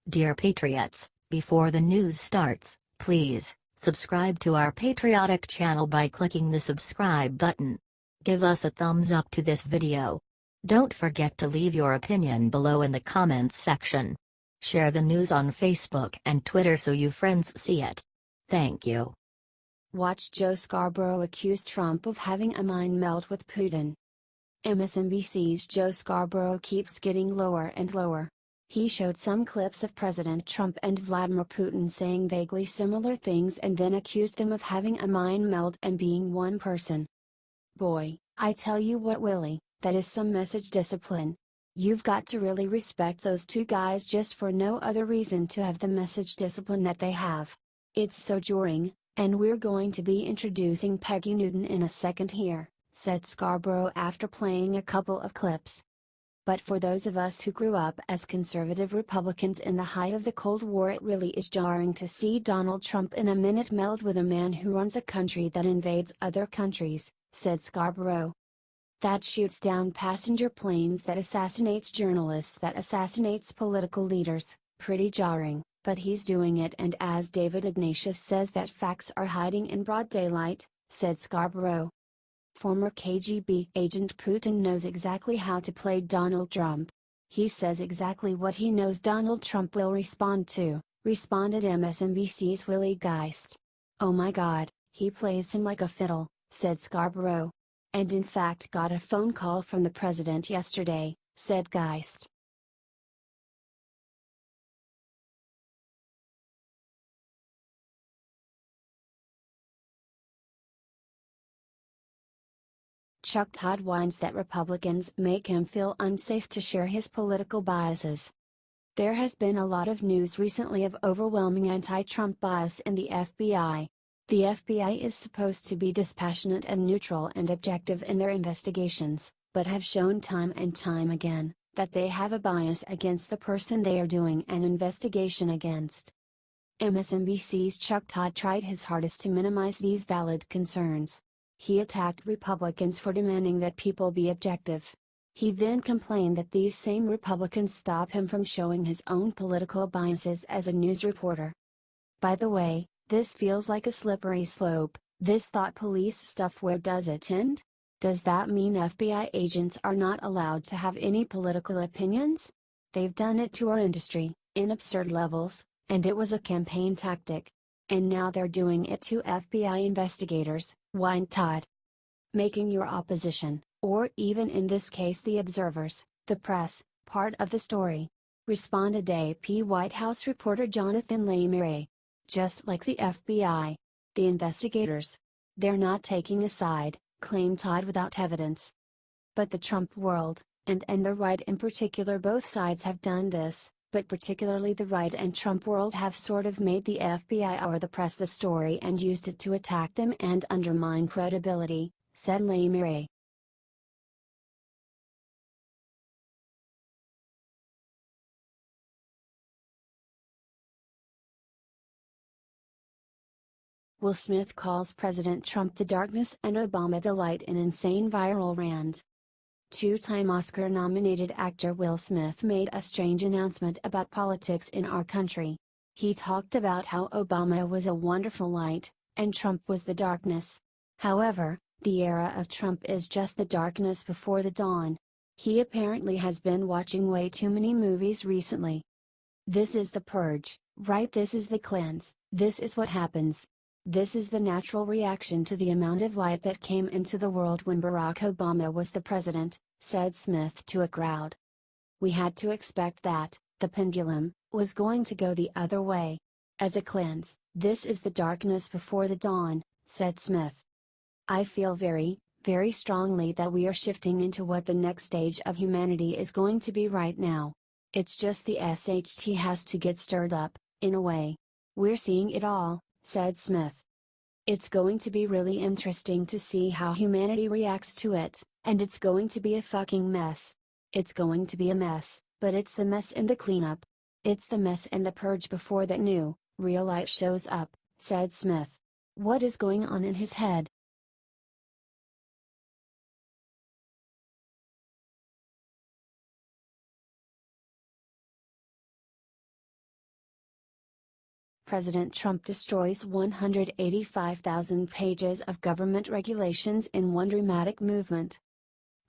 Dear Patriots, before the news starts, please subscribe to our patriotic channel by clicking the subscribe button. Give us a thumbs up to this video. Don't forget to leave your opinion below in the comments section. Share the news on Facebook and Twitter so you friends see it. Thank you. Watch Joe Scarborough accuse Trump of having a mind meld with Putin. MSNBC's Joe Scarborough keeps getting lower and lower. He showed some clips of President Trump and Vladimir Putin saying vaguely similar things and then accused them of having a mind meld and being one person. Boy, I tell you what, Willie, that is some message discipline. You've got to really respect those two guys just for no other reason to have the message discipline that they have. It's so jarring, and we're going to be introducing Peggy Newton in a second here, said Scarborough after playing a couple of clips. But for those of us who grew up as conservative Republicans in the height of the Cold War, it really is jarring to see Donald Trump in a minute meld with a man who runs a country that invades other countries, said Scarborough. That shoots down passenger planes, that assassinates journalists, that assassinates political leaders, pretty jarring, but he's doing it, and as David Ignatius says, that facts are hiding in broad daylight, said Scarborough. Former KGB agent Putin knows exactly how to play Donald Trump. He says exactly what he knows Donald Trump will respond to, responded MSNBC's Willie. Oh my God, he plays him like a fiddle, said Scarborough. And in fact got a phone call from the president yesterday, said Geist. Chuck Todd whines that Republicans make him feel unsafe to share his political biases. There has been a lot of news recently of overwhelming anti-Trump bias in the FBI. The FBI is supposed to be dispassionate and neutral and objective in their investigations, but have shown time and time again that they have a bias against the person they are doing an investigation against. MSNBC's Chuck Todd tried his hardest to minimize these valid concerns. He attacked Republicans for demanding that people be objective. He then complained that these same Republicans stop him from showing his own political biases as a news reporter. By the way, this feels like a slippery slope, this thought police stuff. Where does it end? Does that mean FBI agents are not allowed to have any political opinions? They've done it to our industry, in absurd levels, and it was a campaign tactic. And now they're doing it to FBI investigators, whined Todd. Making your opposition, or even in this case the observers, the press, part of the story, responded AP White House reporter Jonathan Vladmir. Just like the FBI. The investigators. They're not taking a side, claimed Todd without evidence. But the Trump world, and the right in particular, both sides have done this, but particularly the right and Trump world have sort of made the FBI or the press the story and used it to attack them and undermine credibility, said Vladmir. Will Smith calls President Trump the darkness and Obama the light in insane viral rant. Two-time Oscar-nominated actor Will Smith made a strange announcement about politics in our country. He talked about how Obama was a wonderful light, and Trump was the darkness. However, the era of Trump is just the darkness before the dawn. He apparently has been watching way too many movies recently. This is the purge, right? This is the cleanse, this is what happens. This is the natural reaction to the amount of light that came into the world when Barack Obama was the president, said Smith to a crowd. We had to expect that, the pendulum, was going to go the other way. As a cleanse, this is the darkness before the dawn, said Smith. I feel very, very strongly that we are shifting into what the next stage of humanity is going to be right now. It's just the SHT has to get stirred up, in a way. We're seeing it all, said Smith. It's going to be really interesting to see how humanity reacts to it, and it's going to be a fucking mess. It's going to be a mess, but it's the mess and the cleanup. It's the mess and the purge before that new, real light shows up, said Smith. What is going on in his head? President Trump destroys 185,000 pages of government regulations in one dramatic movement.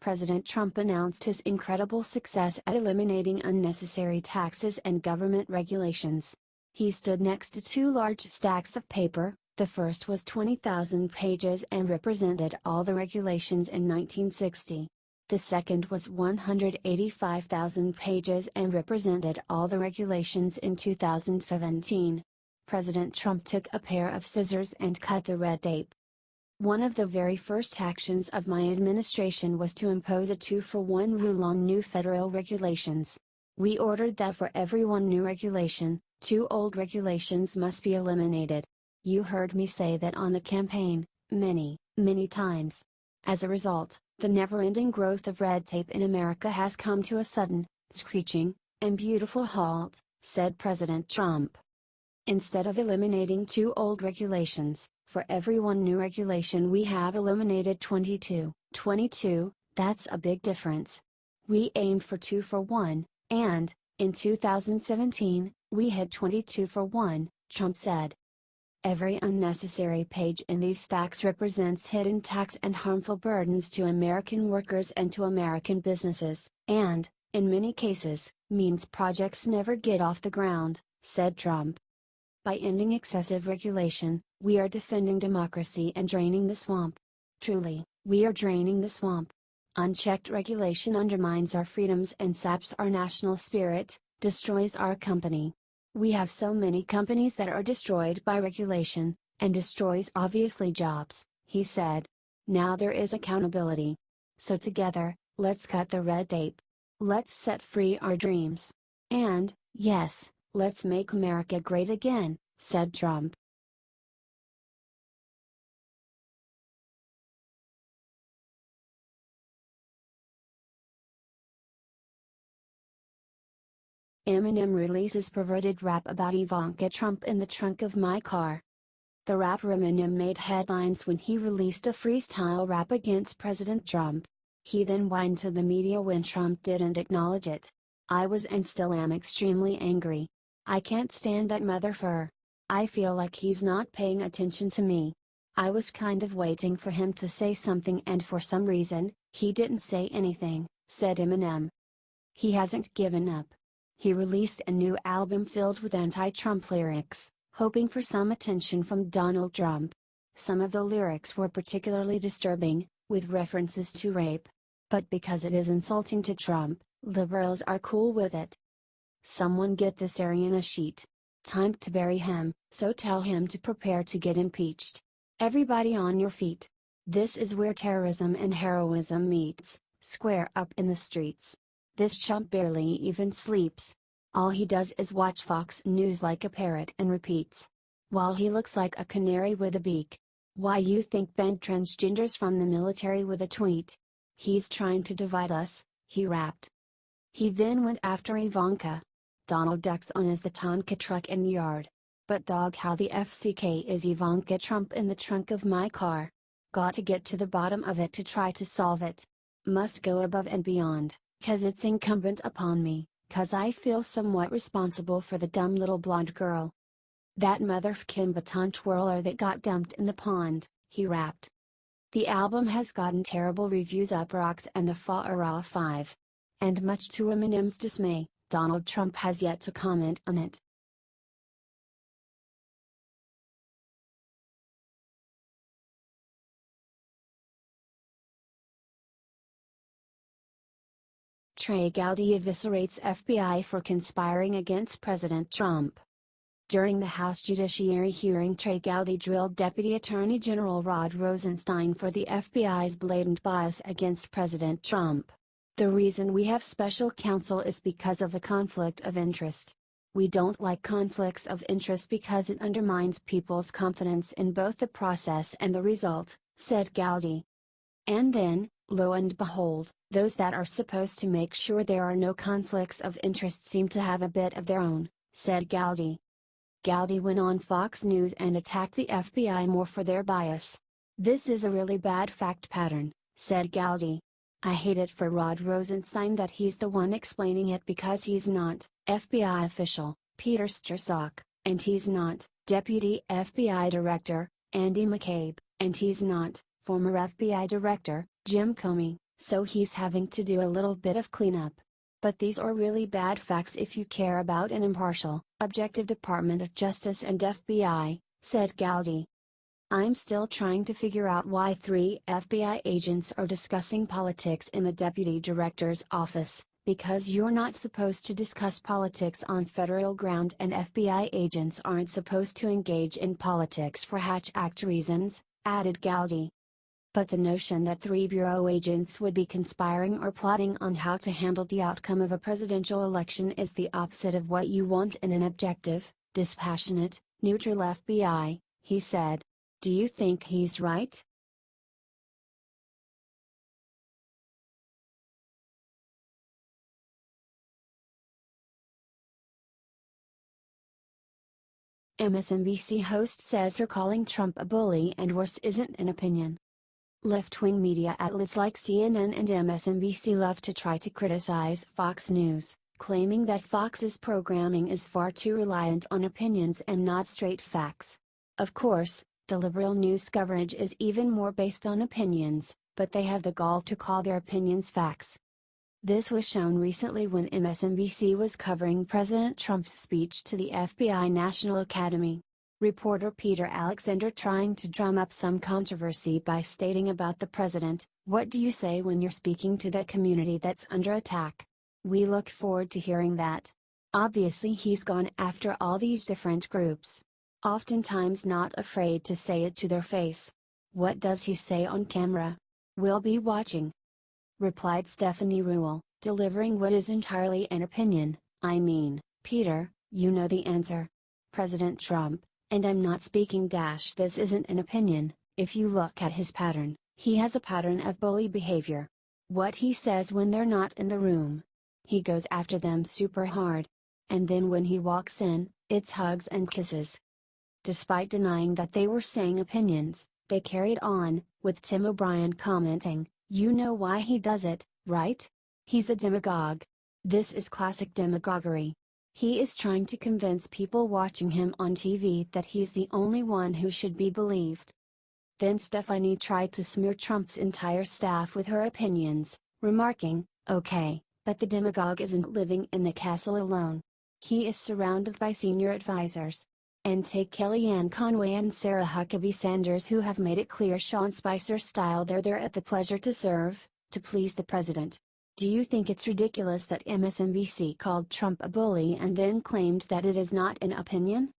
President Trump announced his incredible success at eliminating unnecessary taxes and government regulations. He stood next to two large stacks of paper. The first was 20,000 pages and represented all the regulations in 1960. The second was 185,000 pages and represented all the regulations in 2017. President Trump took a pair of scissors and cut the red tape. One of the very first actions of my administration was to impose a 2-for-1 rule on new federal regulations. We ordered that for every one new regulation, 2 old regulations must be eliminated. You heard me say that on the campaign, many, many times. As a result, the never-ending growth of red tape in America has come to a sudden, screeching, and beautiful halt, said President Trump. Instead of eliminating 2 old regulations, for every one new regulation we have eliminated 22. 22, that's a big difference. We aimed for 2 for 1, and, in 2017, we hit 22 for 1, Trump said. Every unnecessary page in these stacks represents hidden tax and harmful burdens to American workers and to American businesses, and, in many cases, means projects never get off the ground, said Trump. By ending excessive regulation, we are defending democracy and draining the swamp. Truly, we are draining the swamp. Unchecked regulation undermines our freedoms and saps our national spirit, destroys our company. We have so many companies that are destroyed by regulation, and destroys obviously jobs, he said. Now there is accountability. So together, let's cut the red tape. Let's set free our dreams. And, yes, let's make America great again, said Trump. Eminem releases perverted rap about Ivanka Trump in the trunk of my car. The rapper Eminem made headlines when he released a freestyle rap against President Trump. He then whined to the media when Trump didn't acknowledge it. I was and still am extremely angry. I can't stand that motherfucker. I feel like he's not paying attention to me. I was kind of waiting for him to say something and for some reason, he didn't say anything, said Eminem. He hasn't given up. He released a new album filled with anti-Trump lyrics, hoping for some attention from Donald Trump. Some of the lyrics were particularly disturbing, with references to rape. But because it is insulting to Trump, liberals are cool with it. Someone get this Aryan a sheet. Time to bury him, so tell him to prepare to get impeached. Everybody on your feet. This is where terrorism and heroism meets, square up in the streets. This chump barely even sleeps. All he does is watch Fox News like a parrot and repeats. While he looks like a canary with a beak. Why you think banned transgenders from the military with a tweet? He's trying to divide us, he rapped. He then went after Ivanka. Donald ducks on is the Tonka truck in the yard. But dog, how the FCK is Ivanka Trump in the trunk of my car? Got to get to the bottom of it to try to solve it. Must go above and beyond. 'Cause it's incumbent upon me, 'cause I feel somewhat responsible for the dumb little blonde girl. That motherfucking baton twirler that got dumped in the pond, he rapped. The album has gotten terrible reviews up rocks and the Fa-Ra 5. And much to Eminem's dismay, Donald Trump has yet to comment on it. Trey Gowdy eviscerates FBI for conspiring against President Trump. During the House Judiciary hearing, Trey Gowdy drilled Deputy Attorney General Rod Rosenstein for the FBI's blatant bias against President Trump. The reason we have special counsel is because of a conflict of interest. We don't like conflicts of interest because it undermines people's confidence in both the process and the result, said Gowdy. And then, lo and behold, those that are supposed to make sure there are no conflicts of interest seem to have a bit of their own, said Gowdy. Gowdy went on Fox News and attacked the FBI more for their bias. This is a really bad fact pattern, said Gowdy. I hate it for Rod Rosenstein that he's the one explaining it because he's not. FBI official, Peter Strzok, and he's not. Deputy FBI Director, Andy McCabe, and he's not. Former FBI Director, Jim Comey, so he's having to do a little bit of cleanup. But these are really bad facts if you care about an impartial, objective Department of Justice and FBI, said Gowdy. I'm still trying to figure out why 3 FBI agents are discussing politics in the Deputy Director's office, because you're not supposed to discuss politics on federal ground and FBI agents aren't supposed to engage in politics for Hatch Act reasons, added Gowdy. But the notion that 3 bureau agents would be conspiring or plotting on how to handle the outcome of a presidential election is the opposite of what you want in an objective, dispassionate, neutral FBI, he said. Do you think he's right? MSNBC host says her calling Trump a bully and worse isn't an opinion. Left-wing media outlets like CNN and MSNBC love to try to criticize Fox News, claiming that Fox's programming is far too reliant on opinions and not straight facts. Of course, the liberal news coverage is even more based on opinions, but they have the gall to call their opinions facts. This was shown recently when MSNBC was covering President Trump's speech to the FBI National Academy. Reporter Peter Alexander trying to drum up some controversy by stating about the president, "What do you say when you're speaking to that community that's under attack? We look forward to hearing that." Obviously he's gone after all these different groups. Oftentimes not afraid to say it to their face. What does he say on camera? We'll be watching, replied Stephanie Ruhle, delivering what is entirely an opinion. I mean, Peter, you know the answer. President Trump, and I'm not speaking - this isn't an opinion, if you look at his pattern, he has a pattern of bully behavior. What he says when they're not in the room. He goes after them super hard. And then when he walks in, it's hugs and kisses. Despite denying that they were saying opinions, they carried on, with Tim O'Brien commenting, "You know why he does it, right? He's a demagogue. This is classic demagoguery. He is trying to convince people watching him on TV that he's the only one who should be believed." Then Stephanie tried to smear Trump's entire staff with her opinions, remarking, "Okay, but the demagogue isn't living in the castle alone. He is surrounded by senior advisors. And take Kellyanne Conway and Sarah Huckabee Sanders, who have made it clear Sean Spicer style they're there at the pleasure to serve, to please the president. Do you think it's ridiculous that MSNBC called Trump a bully and then claimed that it is not an opinion?"